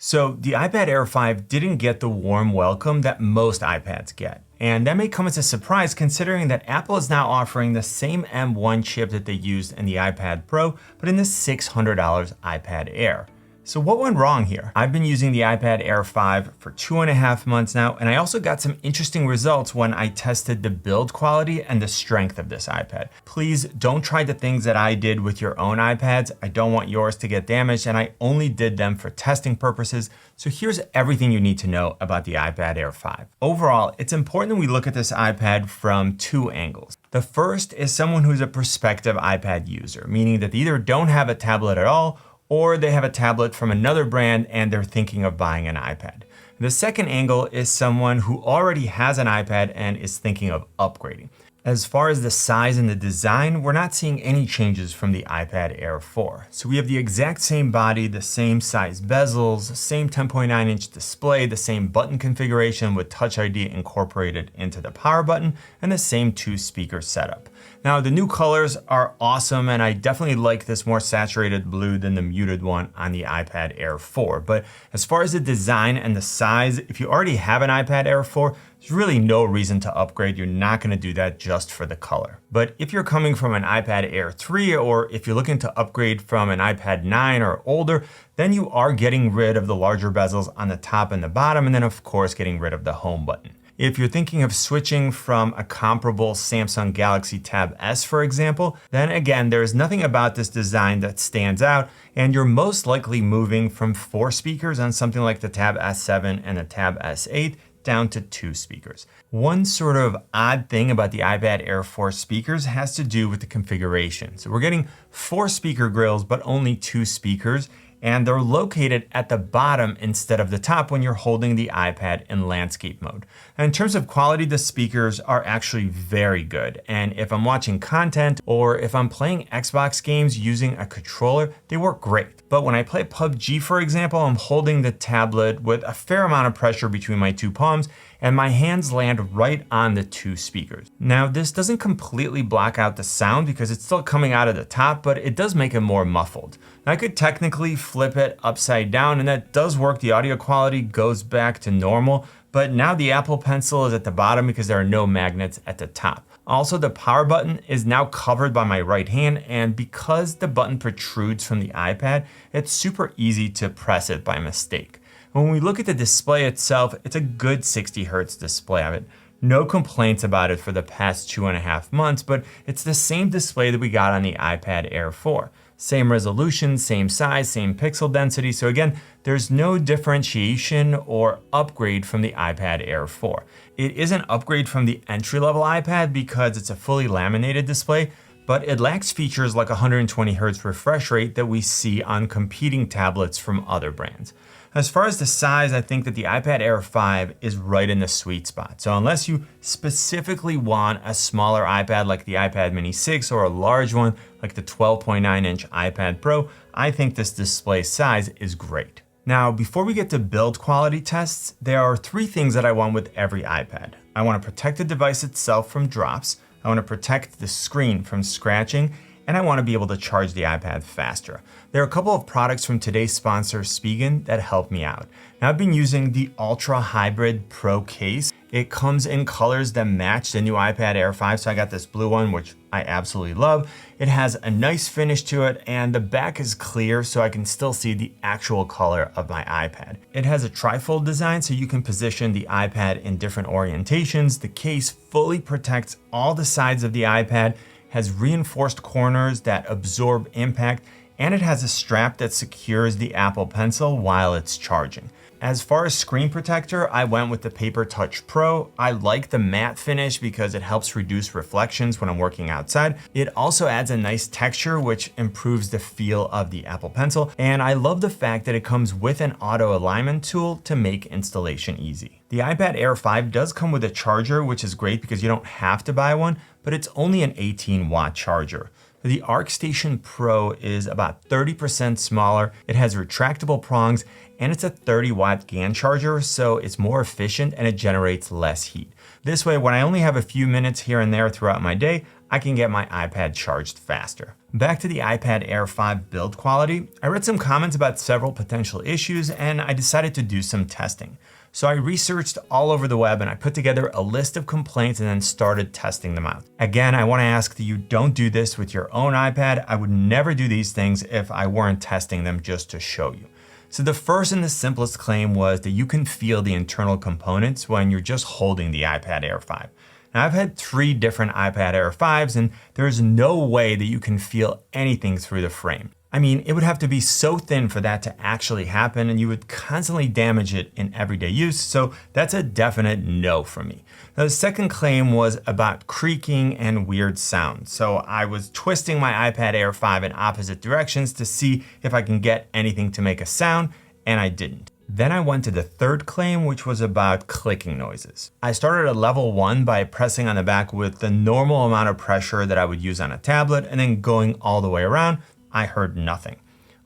So the iPad Air 5 didn't get the warm welcome that most iPads get. And that may come as a surprise considering that Apple is now offering the same M1 chip that they used in the iPad Pro, but in the $600 iPad Air. So what went wrong here? I've been using the iPad Air 5 for 2.5 months now, and I also got some interesting results when I tested the build quality and the strength of this iPad. Please don't try the things that I did with your own iPads. I don't want yours to get damaged, and I only did them for testing purposes. So here's everything you need to know about the iPad Air 5. Overall, it's important that we look at this iPad from two angles. The first is someone who's a prospective iPad user, meaning that they either don't have a tablet at all, or they have a tablet from another brand and they're thinking of buying an iPad. The second angle is someone who already has an iPad and is thinking of upgrading. As far as the size and the design, we're not seeing any changes from the iPad Air 4. So we have the exact same body, the same size bezels, same 10.9-inch display, the same button configuration with Touch ID incorporated into the power button, and the same 2-speaker setup. Now the new colors are awesome, and I definitely like this more saturated blue than the muted one on the iPad Air 4. But as far as the design and the size, if you already have an iPad Air 4, there's really no reason to upgrade. You're not going to do that just for the color. But if you're coming from an iPad Air 3, or if you're looking to upgrade from an iPad 9 or older, then you are getting rid of the larger bezels on the top and the bottom, and then of course getting rid of the home button. If you're thinking of switching from a comparable Samsung Galaxy Tab S, for example, then again, there's nothing about this design that stands out, and you're most likely moving from 4 speakers on something like the Tab S7 and the Tab S8 down to 2 speakers. One sort of odd thing about the iPad Air 4 speakers has to do with the configuration. So we're getting 4 speaker grills, but only 2 speakers, and they're located at the bottom instead of the top when you're holding the iPad in landscape mode. And in terms of quality, the speakers are actually very good. And if I'm watching content or if I'm playing Xbox games using a controller, they work great. But when I play PUBG, for example, I'm holding the tablet with a fair amount of pressure between my 2 palms, and my hands land right on the 2 speakers. Now, this doesn't completely block out the sound because it's still coming out of the top, but it does make it more muffled. Now, I could technically flip it upside down, and that does work. The audio quality goes back to normal, but now the Apple Pencil is at the bottom because there are no magnets at the top. Also, the power button is now covered by my right hand, and because the button protrudes from the iPad, it's super easy to press it by mistake. When we look at the display itself, it's a good 60 Hertz display of it. No complaints about it for the past 2.5 months, but it's the same display that we got on the iPad Air 4. Same resolution, same size, same pixel density. So again, there's no differentiation or upgrade from the iPad Air 4. It is an upgrade from the entry-level iPad because it's a fully laminated display, but it lacks features like 120 Hz refresh rate that we see on competing tablets from other brands. As far as the size, I think that the iPad Air 5 is right in the sweet spot. So unless you specifically want a smaller iPad like the iPad Mini 6 or a large one like the 12.9-inch iPad Pro, I think this display size is great. Now, before we get to build quality tests, there are 3 things that I want with every iPad. I want to protect the device itself from drops, I want to protect the screen from scratching, and I want to be able to charge the iPad faster. There are a couple of products from today's sponsor, Spigen, that help me out. Now, I've been using the Ultra Hybrid Pro case. It comes in colors that match the new iPad Air 5, so I got this blue one, which I absolutely love. It has a nice finish to it, and the back is clear, so I can still see the actual color of my iPad. It has a trifold design, so you can position the iPad in different orientations. The case fully protects all the sides of the iPad, has reinforced corners that absorb impact, and it has a strap that secures the Apple Pencil while it's charging. As far as screen protector, I went with the Paper Touch Pro. I like the matte finish because it helps reduce reflections when I'm working outside. It also adds a nice texture, which improves the feel of the Apple Pencil. And I love the fact that it comes with an auto alignment tool to make installation easy. The iPad Air 5 does come with a charger, which is great because you don't have to buy one, but it's only an 18-watt charger. The ArcStation Pro is about 30% smaller. It has retractable prongs, and it's a 30-watt GAN charger, so it's more efficient and it generates less heat. This way, when I only have a few minutes here and there throughout my day, I can get my iPad charged faster. Back to the iPad Air 5 build quality, I read some comments about several potential issues and I decided to do some testing. So I researched all over the web and I put together a list of complaints and then started testing them out. Again, I want to ask that you don't do this with your own iPad. I would never do these things if I weren't testing them just to show you. So the first and the simplest claim was that you can feel the internal components when you're just holding the iPad Air 5. Now I've had 3 different iPad Air 5s and there's no way that you can feel anything through the frame. I mean, it would have to be so thin for that to actually happen and you would constantly damage it in everyday use, so that's a definite no from me. Now, the second claim was about creaking and weird sounds. So I was twisting my iPad Air 5 in opposite directions to see if I can get anything to make a sound, and I didn't. Then I went to the third claim, which was about clicking noises. I started at level 1 by pressing on the back with the normal amount of pressure that I would use on a tablet, and then going all the way around, I heard nothing.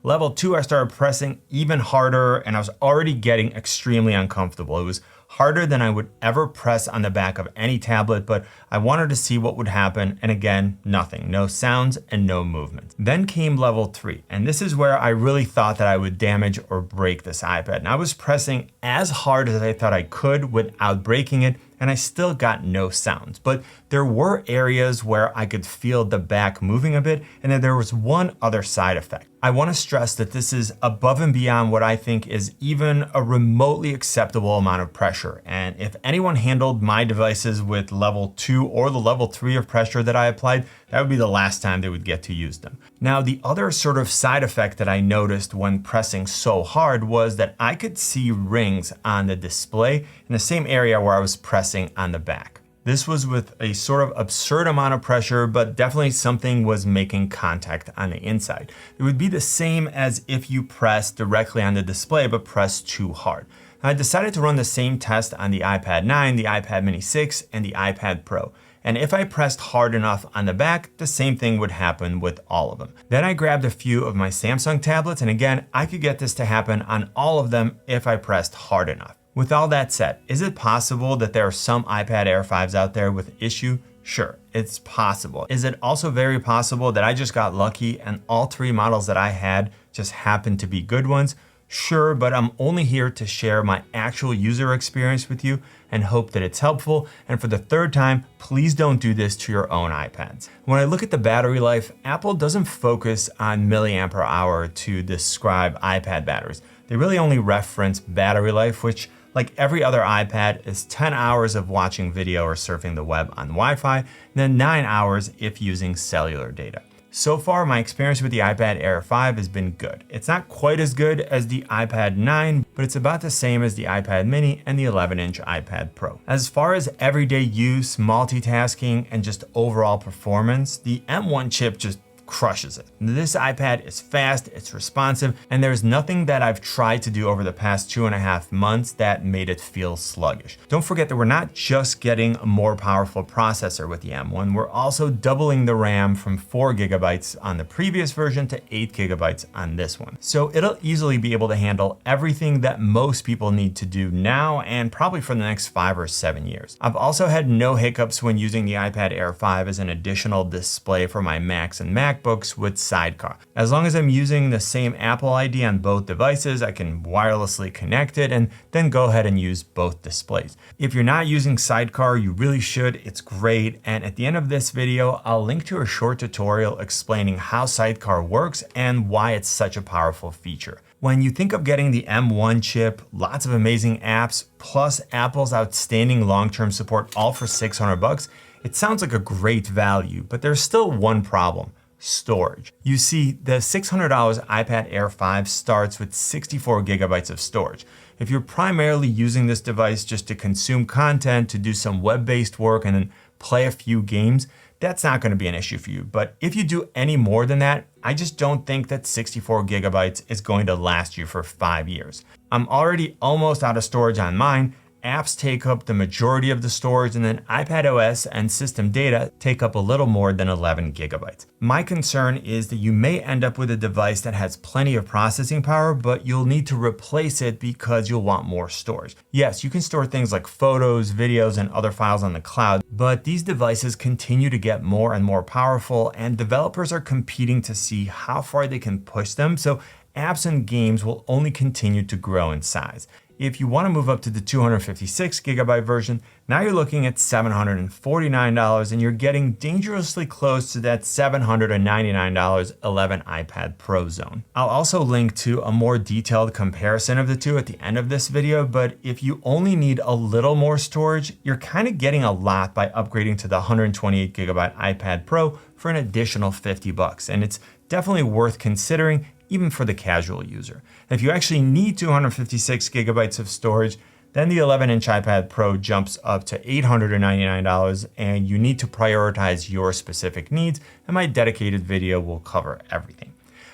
Level 2, I started pressing even harder and I was already getting extremely uncomfortable. It was harder than I would ever press on the back of any tablet, but I wanted to see what would happen, and again, nothing. No sounds and no movement. Then came level 3, and this is where I really thought that I would damage or break this iPad. And I was pressing as hard as I thought I could without breaking it, and I still got no sounds. But there were areas where I could feel the back moving a bit, and then there was one other side effect. I want to stress that this is above and beyond what I think is even a remotely acceptable amount of pressure. And if anyone handled my devices with level 2 or the level 3 of pressure that I applied, that would be the last time they would get to use them. Now, the other sort of side effect that I noticed when pressing so hard was that I could see rings on the display in the same area where I was pressing on the back. This was with a sort of absurd amount of pressure, but definitely something was making contact on the inside. It would be the same as if you press directly on the display, but press too hard. I decided to run the same test on the iPad 9, the iPad mini 6, and the iPad Pro. And if I pressed hard enough on the back, the same thing would happen with all of them. Then I grabbed a few of my Samsung tablets, and again, I could get this to happen on all of them if I pressed hard enough. With all that said, is it possible that there are some iPad Air 5s out there with issue? Sure, it's possible. Is it also very possible that I just got lucky and all 3 models that I had just happened to be good ones? Sure, but I'm only here to share my actual user experience with you and hope that it's helpful. And for the 3rd time, please don't do this to your own iPads. When I look at the battery life, Apple doesn't focus on milliampere hour to describe iPad batteries. They really only reference battery life, which, like every other iPad, is 10 hours of watching video or surfing the web on Wi-Fi, and then 9 hours if using cellular data. So far, my experience with the iPad Air 5 has been good. It's not quite as good as the iPad 9, but it's about the same as the iPad mini and the 11-inch iPad Pro. As far as everyday use, multitasking, and just overall performance, the M1 chip just crushes it. This iPad is fast, it's responsive, and there's nothing that I've tried to do over the past 2.5 months that made it feel sluggish. Don't forget that we're not just getting a more powerful processor with the M1, we're also doubling the RAM from 4 GB on the previous version to 8 GB on this one. So it'll easily be able to handle everything that most people need to do now and probably for the next 5 or 7 years. I've also had no hiccups when using the iPad Air 5 as an additional display for my Macs and MacBooks with Sidecar. As long as I'm using the same Apple ID on both devices, I can wirelessly connect it and then go ahead and use both displays. If you're not using Sidecar, you really should. It's great. And at the end of this video, I'll link to a short tutorial explaining how Sidecar works and why it's such a powerful feature. When you think of getting the M1 chip, lots of amazing apps, plus Apple's outstanding long-term support all for $600, it sounds like a great value, but there's still one problem. Storage. You see, the $600 iPad Air 5 starts with 64 GB of storage. If you're primarily using this device just to consume content, to do some web-based work, and then play a few games, that's not going to be an issue for you. But if you do any more than that, I just don't think that 64 GB is going to last you for 5 years. I'm already almost out of storage on mine, apps take up the majority of the storage, and then iPadOS and system data take up a little more than 11 gigabytes. My concern is that you may end up with a device that has plenty of processing power, but you'll need to replace it because you'll want more storage. Yes, you can store things like photos, videos, and other files on the cloud, but these devices continue to get more and more powerful, and developers are competing to see how far they can push them, so apps and games will only continue to grow in size. If you want to move up to the 256 gigabyte version, now you're looking at $749, and you're getting dangerously close to that $799 11 iPad Pro zone. I'll also link to a more detailed comparison of the two at the end of this video, but if you only need a little more storage, you're kind of getting a lot by upgrading to the 128 gigabyte iPad Pro for an additional $50, and it's definitely worth considering even for the casual user. If you actually need 256 gigabytes of storage, then the 11-inch iPad Pro jumps up to $899, and you need to prioritize your specific needs, and my dedicated video will cover everything.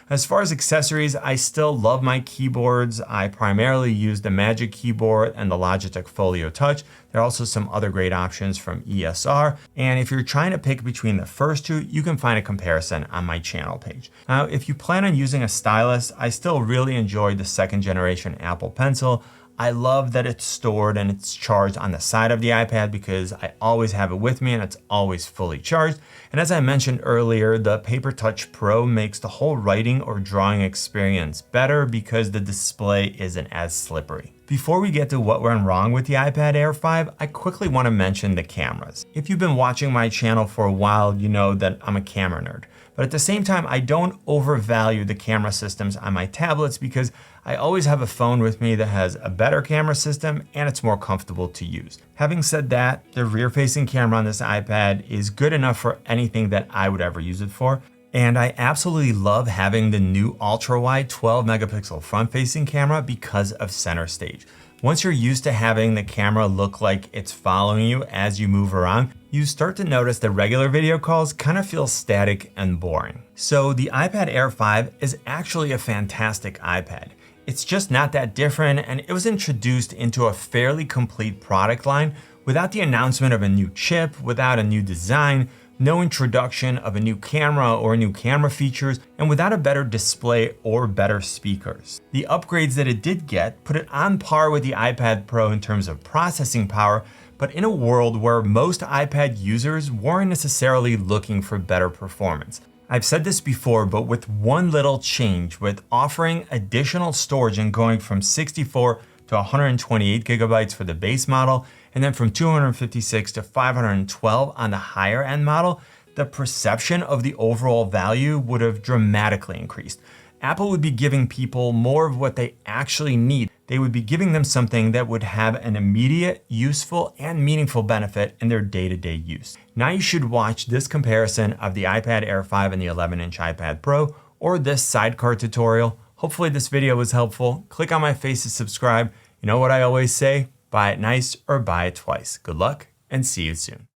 As far as accessories, I still love my keyboards. I primarily use the Magic Keyboard and the Logitech Folio Touch. There are also some other great options from ESR. And if you're trying to pick between the first two, you can find a comparison on my channel page. Now, if you plan on using a stylus, I still really enjoy the second generation Apple Pencil. I love that it's stored and it's charged on the side of the iPad because I always have it with me and it's always fully charged. And as I mentioned earlier, the Paper Touch Pro makes the whole writing or drawing experience better because the display isn't as slippery. Before we get to what went wrong with the iPad Air 5, I quickly want to mention the cameras. If you've been watching my channel for a while, you know that I'm a camera nerd. But at the same time, I don't overvalue the camera systems on my tablets because I always have a phone with me that has a better camera system and it's more comfortable to use. Having said that, the rear-facing camera on this iPad is good enough for anything that I would ever use it for. And I absolutely love having the new ultra-wide 12 megapixel front-facing camera because of center stage. Once you're used to having the camera look like it's following you as you move around, you start to notice that regular video calls kind of feel static and boring. So the iPad Air 5 is actually a fantastic iPad. It's just not that different, and it was introduced into a fairly complete product line without the announcement of a new chip, without a new design, no introduction of a new camera or new camera features, and without a better display or better speakers. The upgrades that it did get put it on par with the iPad Pro in terms of processing power, but in a world where most iPad users weren't necessarily looking for better performance. I've said this before, but with one little change, with offering additional storage and going from 64 to 128 gigabytes for the base model, and then from 256 to 512 on the higher end model, the perception of the overall value would have dramatically increased. Apple would be giving people more of what they actually need. They would be giving them something that would have an immediate, useful, and meaningful benefit in their day-to-day use. Now you should watch this comparison of the iPad Air 5 and the 11-inch iPad Pro, or this sidecar tutorial. Hopefully this video was helpful. Click on my face to subscribe. You know what I always say? Buy it nice or buy it twice. Good luck and see you soon.